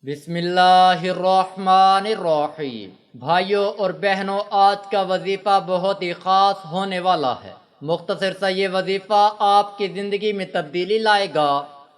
بسم اللہ الرحمن الرحیم۔ بھائیوں اور بہنوں، آج کا وظیفہ بہت ہی خاص ہونے والا ہے۔ مختصر سا یہ وظیفہ آپ کی زندگی میں تبدیلی لائے گا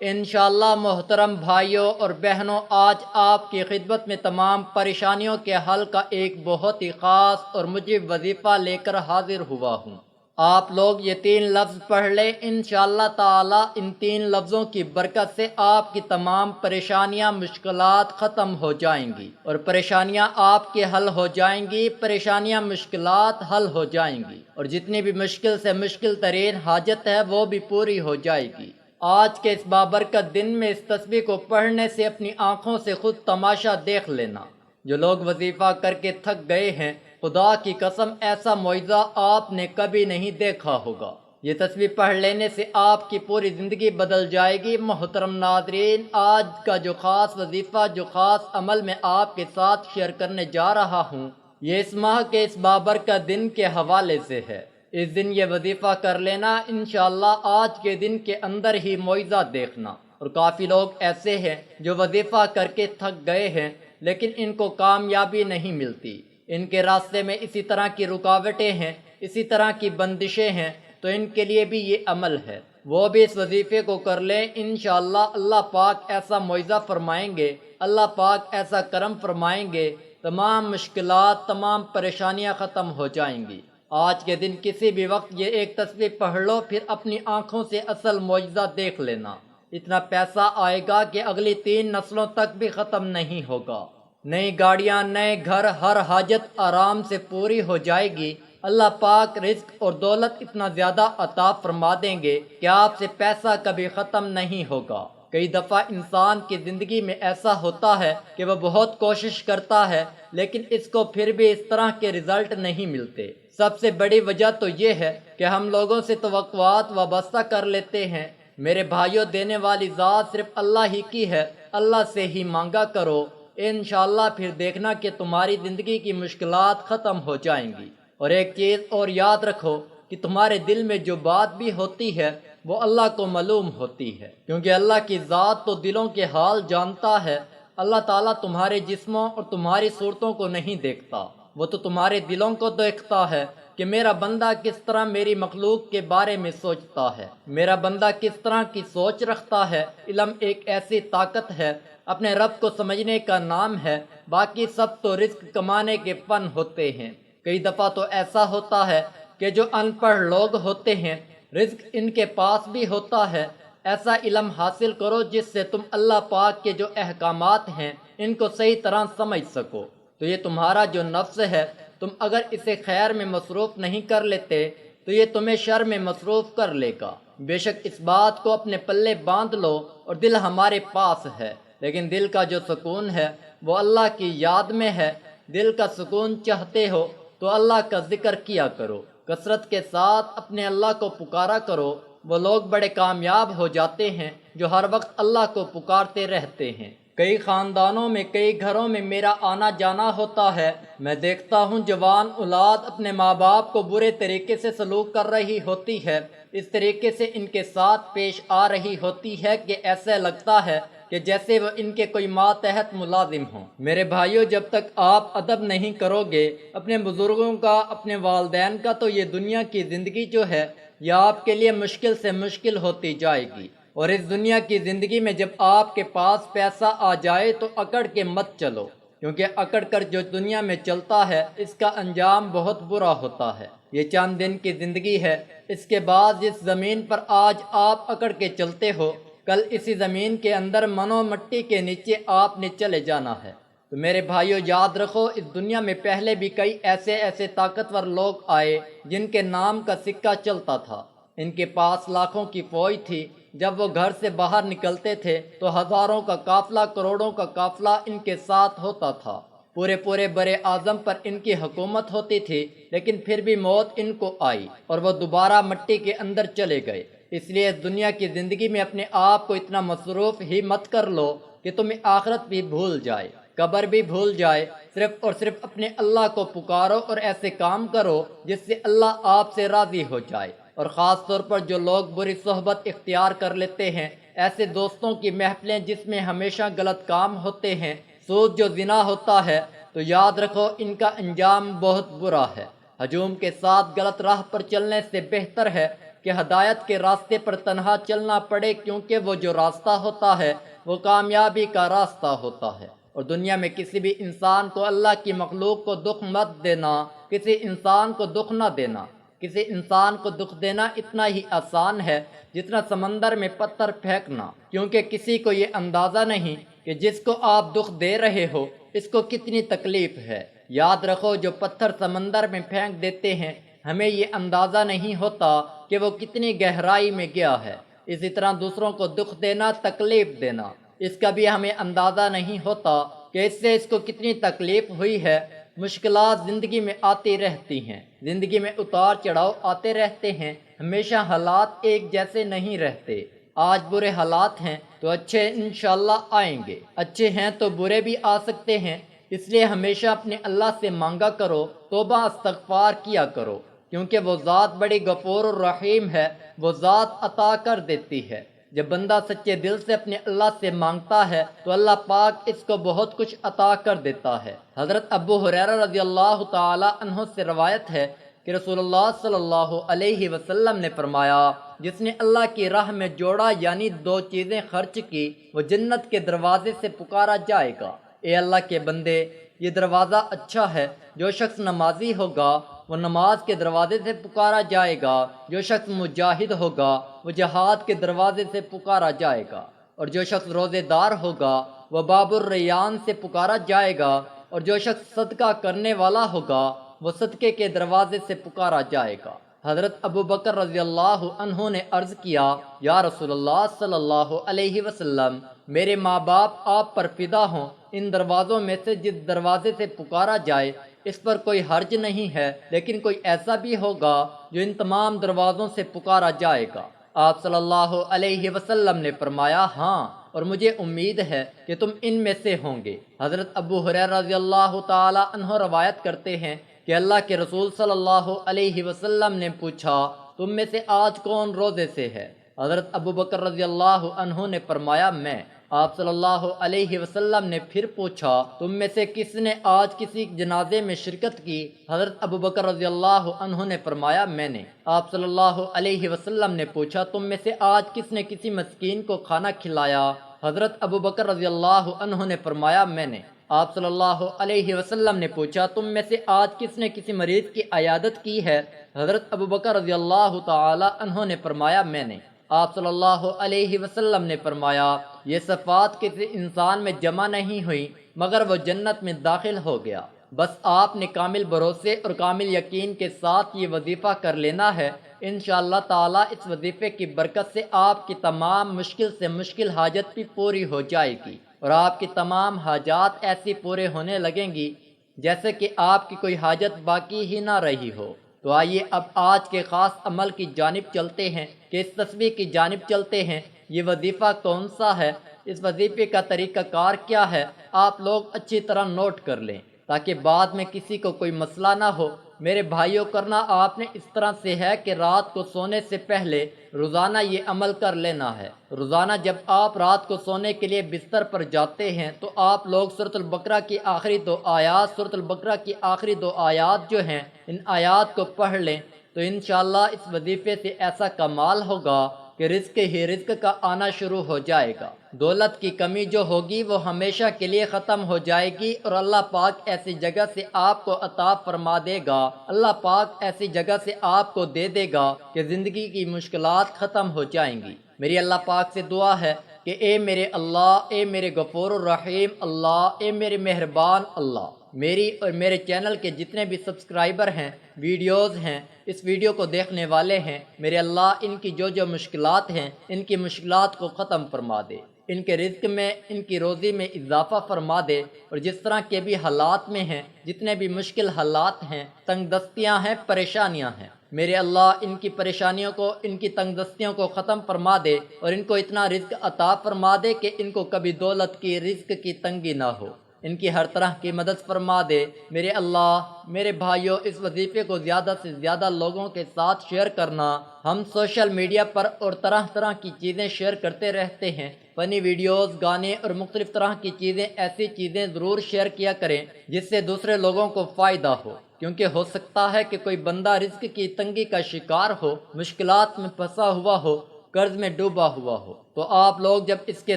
انشاءاللہ۔ محترم بھائیوں اور بہنوں، آج آپ کی خدمت میں تمام پریشانیوں کے حل کا ایک بہت ہی خاص اور مجیب وظیفہ لے کر حاضر ہوا ہوں۔ آپ لوگ یہ 3 لفظ پڑھ لیں، انشاءاللہ تعالی ان 3 لفظوں کی برکت سے آپ کی تمام پریشانیاں مشکلات ختم ہو جائیں گی اور پریشانیاں آپ کے حل ہو جائیں گی، پریشانیاں مشکلات حل ہو جائیں گی، اور جتنی بھی مشکل سے مشکل ترین حاجت ہے وہ بھی پوری ہو جائے گی۔ آج کے اس بابرکت دن میں اس تسبیح کو پڑھنے سے اپنی آنکھوں سے خود تماشا دیکھ لینا۔ جو لوگ وظیفہ کر کے تھک گئے ہیں، خدا کی قسم ایسا معجزہ آپ نے کبھی نہیں دیکھا ہوگا۔ یہ تسبیح پڑھ لینے سے آپ کی پوری زندگی بدل جائے گی۔ محترم ناظرین، آج کا جو خاص وظیفہ، جو خاص عمل میں آپ کے ساتھ شیئر کرنے جا رہا ہوں، یہ اس ماہ کے اس بابرکت دن کے حوالے سے ہے۔ اس دن یہ وظیفہ کر لینا، انشاءاللہ آج کے دن کے اندر ہی معجزہ دیکھنا۔ اور کافی لوگ ایسے ہیں جو وظیفہ کر کے تھک گئے ہیں لیکن ان کو کامیابی نہیں ملتی، ان کے راستے میں اسی طرح کی رکاوٹیں ہیں، اسی طرح کی بندشیں ہیں، تو ان کے لیے بھی یہ عمل ہے، وہ بھی اس وظیفے کو کر لیں۔ انشاءاللہ اللہ پاک ایسا معجزہ فرمائیں گے، اللہ پاک ایسا کرم فرمائیں گے، تمام مشکلات، تمام پریشانیاں ختم ہو جائیں گی۔ آج کے دن کسی بھی وقت یہ ایک تسبیح پڑھ لو، پھر اپنی آنکھوں سے اصل معجزہ دیکھ لینا۔ اتنا پیسہ آئے گا کہ اگلی 3 نسلوں تک بھی ختم نہیں ہوگا۔ نئی گاڑیاں، نئے گھر، ہر حاجت آرام سے پوری ہو جائے گی۔ اللہ پاک رزق اور دولت اتنا زیادہ عطا فرما دیں گے کہ آپ سے پیسہ کبھی ختم نہیں ہوگا۔ کئی دفعہ انسان کی زندگی میں ایسا ہوتا ہے کہ وہ بہت کوشش کرتا ہے لیکن اس کو پھر بھی اس طرح کے رزلٹ نہیں ملتے۔ سب سے بڑی وجہ تو یہ ہے کہ ہم لوگوں سے توقعات وابستہ کر لیتے ہیں۔ میرے بھائیوں، دینے والی ذات صرف اللہ ہی کی ہے، اللہ سے ہی مانگا کرو، انشاءاللہ پھر دیکھنا کہ تمہاری زندگی کی مشکلات ختم ہو جائیں گی۔ اور ایک چیز اور یاد رکھو کہ تمہارے دل میں جو بات بھی ہوتی ہے وہ اللہ کو معلوم ہوتی ہے، کیونکہ اللہ کی ذات تو دلوں کے حال جانتا ہے۔ اللہ تعالیٰ تمہارے جسموں اور تمہاری صورتوں کو نہیں دیکھتا، وہ تو تمہارے دلوں کو دیکھتا ہے کہ میرا بندہ کس طرح میری مخلوق کے بارے میں سوچتا ہے، میرا بندہ کس طرح کی سوچ رکھتا ہے۔ علم ایک ایسی طاقت ہے، اپنے رب کو سمجھنے کا نام ہے، باقی سب تو رزق کمانے کے فن ہوتے ہیں۔ کئی دفعہ تو ایسا ہوتا ہے کہ جو ان پڑھ لوگ ہوتے ہیں، رزق ان کے پاس بھی ہوتا ہے۔ ایسا علم حاصل کرو جس سے تم اللہ پاک کے جو احکامات ہیں ان کو صحیح طرح سمجھ سکو، تو یہ تمہارا جو نفس ہے، تم اگر اسے خیر میں مصروف نہیں کر لیتے تو یہ تمہیں شر میں مصروف کر لے گا۔ بے شک اس بات کو اپنے پلے باندھ لو، اور دل ہمارے پاس ہے لیکن دل کا جو سکون ہے وہ اللہ کی یاد میں ہے۔ دل کا سکون چاہتے ہو تو اللہ کا ذکر کیا کرو، کثرت کے ساتھ اپنے اللہ کو پکارا کرو۔ وہ لوگ بڑے کامیاب ہو جاتے ہیں جو ہر وقت اللہ کو پکارتے رہتے ہیں۔ کئی خاندانوں میں، کئی گھروں میں میرا آنا جانا ہوتا ہے، میں دیکھتا ہوں جوان اولاد اپنے ماں باپ کو برے طریقے سے سلوک کر رہی ہوتی ہے، اس طریقے سے ان کے ساتھ پیش آ رہی ہوتی ہے کہ ایسا لگتا ہے کہ جیسے وہ ان کے کوئی ماتحت ملازم ہوں۔ میرے بھائیوں، جب تک آپ ادب نہیں کرو گے اپنے بزرگوں کا، اپنے والدین کا، تو یہ دنیا کی زندگی جو ہے یہ آپ کے لیے مشکل سے مشکل ہوتی جائے گی۔ اور اس دنیا کی زندگی میں جب آپ کے پاس پیسہ آ جائے تو اکڑ کے مت چلو، کیونکہ اکڑ کر جو دنیا میں چلتا ہے اس کا انجام بہت برا ہوتا ہے۔ یہ چند دن کی زندگی ہے، اس کے بعد جس زمین پر آج آپ اکڑ کے چلتے ہو، کل اسی زمین کے اندر منو مٹی کے نیچے آپ نے چلے جانا ہے۔ تو میرے بھائیوں، یاد رکھو، اس دنیا میں پہلے بھی کئی ایسے طاقتور لوگ آئے جن کے نام کا سکہ چلتا تھا، ان کے پاس لاکھوں کی فوج تھی، جب وہ گھر سے باہر نکلتے تھے تو ہزاروں کا قافلہ، کروڑوں کا قافلہ ان کے ساتھ ہوتا تھا، پورے برے اعظم پر ان کی حکومت ہوتی تھی، لیکن پھر بھی موت ان کو آئی اور وہ دوبارہ مٹی کے اندر چلے گئے۔ اس لیے اس دنیا کی زندگی میں اپنے آپ کو اتنا مصروف ہی مت کر لو کہ تمہیں آخرت بھی بھول جائے، قبر بھی بھول جائے۔ صرف اور صرف اپنے اللہ کو پکارو اور ایسے کام کرو جس سے اللہ آپ سے راضی ہو جائے۔ اور خاص طور پر جو لوگ بری صحبت اختیار کر لیتے ہیں، ایسے دوستوں کی محفلیں جس میں ہمیشہ غلط کام ہوتے ہیں، سود جو زنا ہوتا ہے، تو یاد رکھو ان کا انجام بہت برا ہے۔ ہجوم کے ساتھ غلط راہ پر چلنے سے بہتر ہے کہ ہدایت کے راستے پر تنہا چلنا پڑے، کیونکہ وہ جو راستہ ہوتا ہے وہ کامیابی کا راستہ ہوتا ہے۔ اور دنیا میں کسی بھی انسان کو، اللہ کی مخلوق کو دکھ مت دینا، کسی انسان کو دکھ نہ دینا۔ کسی انسان کو دکھ دینا اتنا ہی آسان ہے جتنا سمندر میں پتھر پھینکنا، کیونکہ کسی کو یہ اندازہ نہیں کہ جس کو آپ دکھ دے رہے ہو اس کو کتنی تکلیف ہے۔ یاد رکھو جو پتھر سمندر میں پھینک دیتے ہیں، ہمیں یہ اندازہ نہیں ہوتا کہ وہ کتنی گہرائی میں گیا ہے۔ اسی طرح دوسروں کو دکھ دینا، تکلیف دینا، اس کا بھی ہمیں اندازہ نہیں ہوتا کہ اس سے اس کو کتنی تکلیف ہوئی ہے۔ مشکلات زندگی میں آتی رہتی ہیں، زندگی میں اتار چڑھاؤ آتے رہتے ہیں، ہمیشہ حالات ایک جیسے نہیں رہتے۔ آج برے حالات ہیں تو اچھے انشاءاللہ آئیں گے، اچھے ہیں تو برے بھی آ سکتے ہیں۔ اس لیے ہمیشہ اپنے اللہ سے مانگا کرو، توبہ استغفار کیا کرو، کیونکہ وہ ذات بڑی غفور الرحیم ہے، وہ ذات عطا کر دیتی ہے۔ جب بندہ سچے دل سے اپنے اللہ سے مانگتا ہے تو اللہ پاک اس کو بہت کچھ عطا کر دیتا ہے۔ حضرت ابو ہریرہ رضی اللہ تعالی عنہ سے روایت ہے کہ رسول اللہ صلی اللہ علیہ وسلم نے فرمایا، جس نے اللہ کی راہ میں جوڑا یعنی دو چیزیں خرچ کی، وہ جنت کے دروازے سے پکارا جائے گا۔ اے اللہ کے بندے، یہ دروازہ اچھا ہے۔ جو شخص نمازی ہوگا وہ نماز کے دروازے سے پکارا جائے گا، جو شخص مجاہد ہوگا وہ جہاد کے دروازے سے پکارا جائے گا، اور جو شخص روزے دار ہوگا وہ باب الریان سے پکارا جائے گا، اور جو شخص صدقہ کرنے والا ہوگا وہ صدقے کے دروازے سے پکارا جائے گا۔ حضرت ابو بکر رضی اللہ عنہ نے عرض کیا، یا رسول اللہ صلی اللہ علیہ وسلم، میرے ماں باپ آپ پر فدا ہوں، ان دروازوں میں سے جس دروازے سے پکارا جائے اس پر کوئی حرج نہیں ہے، لیکن کوئی ایسا بھی ہوگا جو ان تمام دروازوں سے پکارا جائے گا۔ آپ صلی اللہ علیہ وسلم نے فرمایا، ہاں، اور مجھے امید ہے کہ تم ان میں سے ہوں گے۔ حضرت ابو ہریرہ رضی اللہ تعالی عنہ روایت کرتے ہیں کہ اللہ کے رسول صلی اللہ علیہ وسلم نے پوچھا، تم میں سے آج کون روزے سے ہے؟ حضرت ابو بکر رضی اللہ عنہ نے فرمایا، میں۔ آپ صلی اللہ علیہ وسلم نے پھر پوچھا، تم میں سے کس نے آج کسی جنازے میں شرکت کی؟ حضرت ابو بکر رضی اللہ عنہ نے فرمایا، میں نے۔ آپ صلی اللہ علیہ وسلم نے پوچھا، تم میں سے آج کس نے کسی مسکین کو کھانا کھلایا؟ حضرت ابو بکر رضی اللہ عنہ نے فرمایا، میں نے۔ آپ صلی اللہ علیہ وسلم نے پوچھا، تم میں سے آج کس نے کسی مریض کی عیادت کی ہے؟ حضرت ابو بکر رضی اللہ تعالی عنہ نے فرمایا، میں نے۔ آپ صلی اللہ علیہ وسلم نے فرمایا، یہ صفات کسی انسان میں جمع نہیں ہوئی مگر وہ جنت میں داخل ہو گیا۔ بس آپ نے کامل بھروسے اور کامل یقین کے ساتھ یہ وظیفہ کر لینا ہے۔ انشاءاللہ تعالی اس وظیفے کی برکت سے آپ کی تمام مشکل سے مشکل حاجت بھی پوری ہو جائے گی، اور آپ کی تمام حاجات ایسی پورے ہونے لگیں گی جیسے کہ آپ کی کوئی حاجت باقی ہی نہ رہی ہو۔ تو آئیے اب آج کے خاص عمل کی جانب چلتے ہیں کہ اس تصویر کی جانب چلتے ہیں۔ یہ وظیفہ کون سا ہے، اس وظیفے کا طریقہ کار کیا ہے، آپ لوگ اچھی طرح نوٹ کر لیں تاکہ بعد میں کسی کو کوئی مسئلہ نہ ہو۔ میرے بھائیوں، کرنا آپ نے اس طرح سے ہے کہ رات کو سونے سے پہلے روزانہ یہ عمل کر لینا ہے۔ روزانہ جب آپ رات کو سونے کے لیے بستر پر جاتے ہیں تو آپ لوگ سورۃ البقرہ کی آخری دو آیات، سورۃ البقرہ کی آخری دو آیات جو ہیں، ان آیات کو پڑھ لیں تو انشاءاللہ اس وظیفے سے ایسا کمال ہوگا کہ رزق ہی رزق کا آنا شروع ہو جائے گا۔ دولت کی کمی جو ہوگی وہ ہمیشہ کے لیے ختم ہو جائے گی، اور اللہ پاک ایسی جگہ سے آپ کو عطا فرما دے گا، اللہ پاک ایسی جگہ سے آپ کو دے دے گا کہ زندگی کی مشکلات ختم ہو جائیں گی۔ میری اللہ پاک سے دعا ہے کہ اے میرے اللہ، اے میرے غفور الرحیم اللہ، اے میرے مہربان اللہ، میری اور میرے چینل کے جتنے بھی سبسکرائبر ہیں، ویڈیوز ہیں، اس ویڈیو کو دیکھنے والے ہیں، میرے اللہ ان کی جو مشکلات ہیں ان کی مشکلات کو ختم فرما دے، ان کے رزق میں، ان کی روزی میں اضافہ فرما دے، اور جس طرح کے بھی حالات میں ہیں، جتنے بھی مشکل حالات ہیں، تنگ دستیاں ہیں، پریشانیاں ہیں، میرے اللہ ان کی پریشانیوں کو، ان کی تنگ دستیوں کو ختم فرما دے، اور ان کو اتنا رزق عطا فرما دے کہ ان کو کبھی دولت کی، رزق کی تنگی نہ ہو۔ ان کی ہر طرح کی مدد فرما دے۔ میرے اللہ، میرے بھائیوں، اس وظیفے کو زیادہ سے زیادہ لوگوں کے ساتھ شیئر کرنا۔ ہم سوشل میڈیا پر اور طرح طرح کی چیزیں شیئر کرتے رہتے ہیں، فنی ویڈیوز، گانے اور مختلف طرح کی چیزیں، ایسی چیزیں ضرور شیئر کیا کریں جس سے دوسرے لوگوں کو فائدہ ہو، کیونکہ ہو سکتا ہے کہ کوئی بندہ رزق کی تنگی کا شکار ہو، مشکلات میں پھنسا ہوا ہو، قرض میں ڈوبا ہوا ہو۔ تو آپ لوگ جب اس کے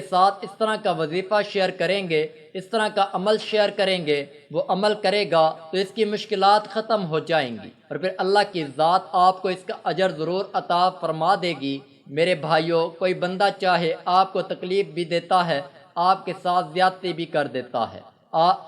ساتھ اس طرح کا وظیفہ شیئر کریں گے، اس طرح کا عمل شیئر کریں گے، وہ عمل کرے گا تو اس کی مشکلات ختم ہو جائیں گی، اور پھر اللہ کی ذات آپ کو اس کا اجر ضرور عطا فرما دے گی۔ میرے بھائیوں، کوئی بندہ چاہے آپ کو تکلیف بھی دیتا ہے، آپ کے ساتھ زیادتی بھی کر دیتا ہے،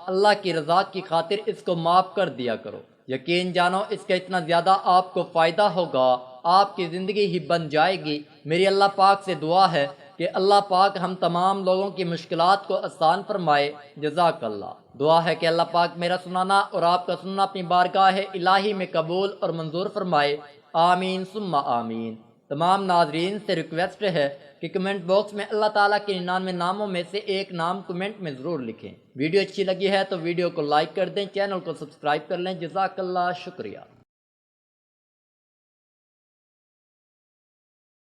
اللہ کی رضا کی خاطر اس کو معاف کر دیا کرو۔ یقین جانو اس کا اتنا زیادہ آپ کو فائدہ ہوگا، آپ کی زندگی ہی بن جائے گی۔ میری اللہ پاک سے دعا ہے کہ اللہ پاک ہم تمام لوگوں کی مشکلات کو آسان فرمائے۔ جزاک اللہ۔ دعا ہے کہ اللہ پاک میرا سنانا اور آپ کا سننا اپنی بارگاہ الہی میں قبول اور منظور فرمائے۔ آمین ثم آمین۔ تمام ناظرین سے ریکویسٹ ہے کہ کمنٹ باکس میں اللہ تعالیٰ کے 99 ناموں میں سے ایک نام کمنٹ میں ضرور لکھیں۔ ویڈیو اچھی لگی ہے تو ویڈیو کو لائک کر دیں، چینل کو سبسکرائب کر لیں۔ جزاک اللہ، شکریہ۔